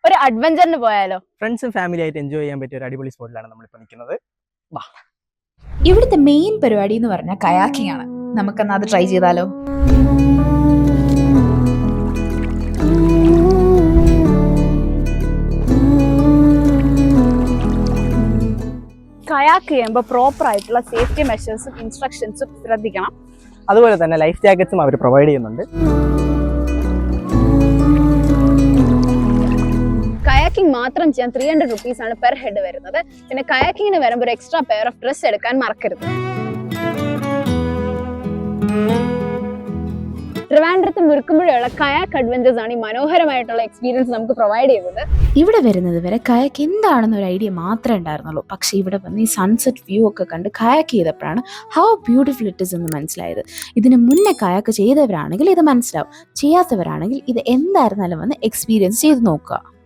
ഒരു അഡ്വഞ്ചറിന് പോയാലോ? ഫ്രണ്ട്സും ഫാമിലി ആയിട്ട് എൻജോയ് ചെയ്യാൻ പറ്റിയ ഒരു അടിപൊളി സ്പോട്ടിലാണ് നമ്മളിപ്പോൾ നിൽക്കുന്നത്. വാ. ഇവിടുത്തെ മെയിൻ പരിപാടി എന്ന് പറഞ്ഞാൽ കയാക്കിംഗ് ആണ്. നമുക്കെന്നാ അത് ട്രൈ ചെയ്താലോ? കയാക്ക് ചെയ്യുമ്പോൾ പ്രോപ്പർ ആയിട്ടുള്ള സേഫ്റ്റി മെഷേഴ്സും ഇൻസ്ട്രക്ഷൻസും ശ്രദ്ധിക്കണം. അതുപോലെ തന്നെ ലൈഫ് ജാക്കറ്റ്സും അവർ പ്രൊവൈഡ് ചെയ്യുന്നുണ്ട്. കയാക്കിംഗ് മാത്രം ചെയ്യാൻ 300 rupees ആണ് പെർ ഹെഡ് വരുന്നത്. പിന്നെ കയാക്കിങ്ങിന് വരുമ്പോൾ ഒരു എക്സ്ട്രാ പെയർ ഓഫ് ഡ്രസ് എടുക്കാൻ മറക്കരുത്. ട്രിവാൻഡ്രത്ത് മുറുക്കുമ്പോഴുള്ള കയാക്ക് അഡ്വഞ്ചേഴ്സ് ആണ് ഈ മനോഹരമായിട്ടുള്ള എക്സ്പീരിയൻസ് നമുക്ക് പ്രൊവൈഡ് ചെയ്യുന്നത്. ഇവിടെ വരുന്നത് വരെ കയാക്ക് എന്താണെന്ന് ഒരു ഐഡിയ മാത്രമേ ഉണ്ടായിരുന്നുള്ളൂ. പക്ഷേ ഇവിടെ വന്ന് ഈ സൺസെറ്റ് വ്യൂ ഒക്കെ കണ്ട് കയാക്ക് ചെയ്തപ്പോഴാണ് ഹൗ ബ്യൂട്ടിഫുൾ ഇറ്റ് ഇസ് എന്ന് മനസ്സിലായത്. ഇതിന് മുന്നേ കയാക്ക് ചെയ്തവരാണെങ്കിൽ ഇത് മനസ്സിലാവും, ചെയ്യാത്തവരാണെങ്കിൽ ഇത് എന്തായിരുന്നാലും വന്ന് എക്സ്പീരിയൻസ് ചെയ്ത് നോക്കുക.